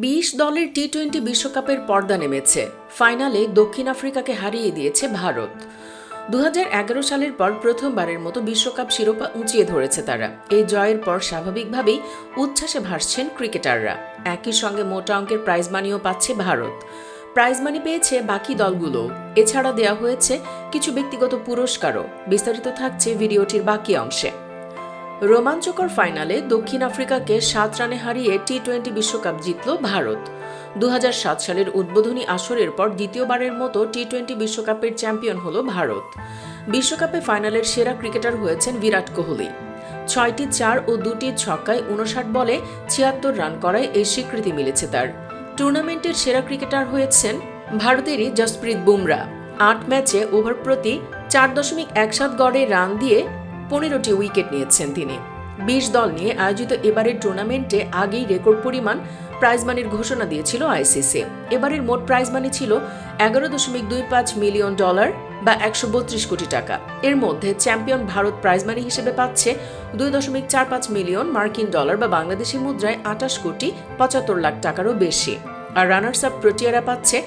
২০ দলের টি-20 বিশ্বকাপের পর্দা নেমেছে। ফাইনালে দক্ষিণ আফ্রিকাকে হারিয়ে দিয়েছে ভারত। ২০১১ সালের পর প্রথমবারের মতো বিশ্বকাপ শিরোপা উঁচিয়ে ধরেছে তারা। এই জয়ের পর স্বাভাবিকভাবেই উচ্ছ্বাসে ভাসছেন ক্রিকেটাররা। একই সঙ্গে মোটা অঙ্কের প্রাইজ মানিও পাচ্ছে ভারত। প্রাইজ মানি পেয়েছে বাকি দলগুলো। এছাড়া দেওয়া হয়েছে কিছু ব্যক্তিগত পুরস্কারও। বিস্তারিত থাকছে ভিডিওটির বাকি অংশে। রোমাঞ্চকর ফাইনালে দক্ষিণ আফ্রিকাকে ৭ রানে হারিয়ে টি-20 বিশ্বকাপ জিতল ভারত। ২০০৭ সালের উদ্বোধনী আসরের পর দ্বিতীয়বারের মতো টি-20 বিশ্বকাপের চ্যাম্পিয়ন হল ভারত। বিশ্বকাপে ফাইনালের সেরা ক্রিকেটার হয়েছেন বিরাট কোহলি। ৬টি ৪ ও ২টি ছক্কায় ৫৯ বলে ৭৬ রান করায় এই স্বীকৃতি মিলেছে তার। টুর্নামেন্টের সেরা ক্রিকেটার হয়েছেন ভারতেরই জসপ্রীত বুমরা। ৮ ম্যাচে ওভার প্রতি ৪.১৭ গড়ে রান দিয়ে ১৫টি উইকেট নিয়েছেন তিনি। ২০ দল নিয়ে আয়োজিত এবারের টুর্নামেন্টে আগেই রেকর্ড পরিমাণ প্রাইজ মানির ঘোষণা দিয়েছিল আইসিসি। এবারের মোট প্রাইজ মানি ছিল $১১.২৫ মিলিয়ন বা ১৩২ কোটি টাকা। এর মধ্যে চ্যাম্পিয়ন ভারত প্রাইজ মানি হিসেবে পাচ্ছে $২.৪৫ মিলিয়ন মার্কিন ডলার বা বাংলাদেশি মুদ্রায় ২৮ কোটি ৭৫ লাখ টাকারও বেশি। আর রানার্স আপ প্রোটিয়ারা পাচ্ছে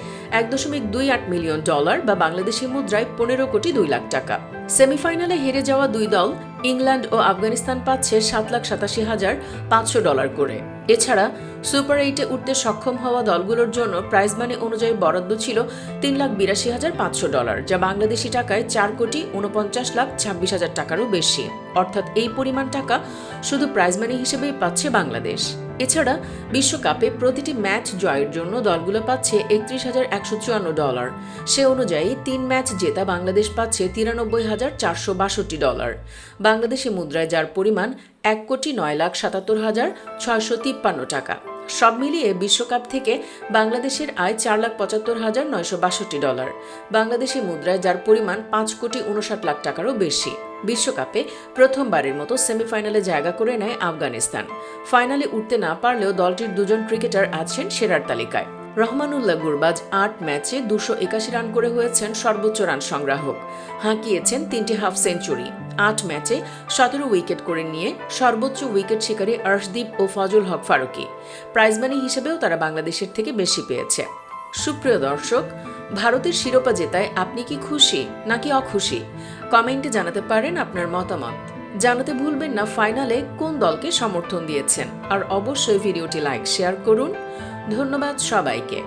$১.২৮ মিলিয়ন বা বাংলাদেশি মুদ্রায় ১৫ কোটি ২ লাখ টাকা। সেমিফাইনালে হেরে যাওয়া দুই দল ইংল্যান্ড ও আফগানিস্তান পাচ্ছে $৭,৮৭,৫০০ করে। এছাড়া সুপার ৮-এ উঠতে সক্ষম হওয়া দলগুলোর জন্য প্রাইজ মানি অনুযায়ী বরাদ্দ ছিল $৩,৮২,৫০০, যা বাংলাদেশি টাকায় ৪,৪৯,২৬,০০০ টাকারও বেশি। অর্থাৎ এই পরিমাণ টাকা শুধু প্রাইজ মানি হিসেবেই পাচ্ছে বাংলাদেশ। এছাড়া বিশ্বকাপে প্রতিটি ম্যাচ জয়ের জন্য দলগুলো পাচ্ছে $৩১,১৫৪। সে অনুযায়ী ৩ ম্যাচ জেতা বাংলাদেশ পাচ্ছে $৯৩,৪৬২। বাংলাদেশি মুদ্রায় যার পরিমাণ $১,৯,৭৭,৬৫৩ টাকা। সব মিলিয়ে বিশ্বকাপ থেকে বাংলাদেশের আয় $৪,৭৫,৯৬২। বাংলাদেশি মুদ্রায় যার পরিমাণ $৫,৫৯,০০,০০০ টাকারও বেশি। বিশ্বকাপে প্রথমবারের মতো সেমিফাইনালে জায়গা করে নেয় আফগানিস্তান। ফাইনালে উঠতে না পারলেও দলটির দুজন ক্রিকেটার আছেন সেরার তালিকায়। রহমানুল্লাহ গুরবাজ ৮ ম্যাচে ২৮১ রান করে হয়েছেন সর্বোচ্চ রান সংগ্রাহক। হাঁকিয়েছেন ৩টি হাফ সেঞ্চুরি। ৮ ম্যাচে ১৭ উইকেট করে নিয়ে সর্বোচ্চ উইকেট শিকারী আর্শদীপ ও ফজল হক ফারুকী। প্রাইজ মানি হিসেবেও তারা বাংলাদেশের থেকে বেশি পেয়েছে। সুপ্রিয় দর্শক, ভারতের শিরোপা জেতায় আপনি কি খুশি নাকি অখুশি? কমেন্টে জানাতে পারেন আপনার মতামত। জানাতে ভুলবেন না ফাইনালে কোন দলকে সমর্থন দিয়েছেন। আর অবশ্যই ভিডিওটি লাইক শেয়ার করুন। ধন্যবাদ সবাইকে।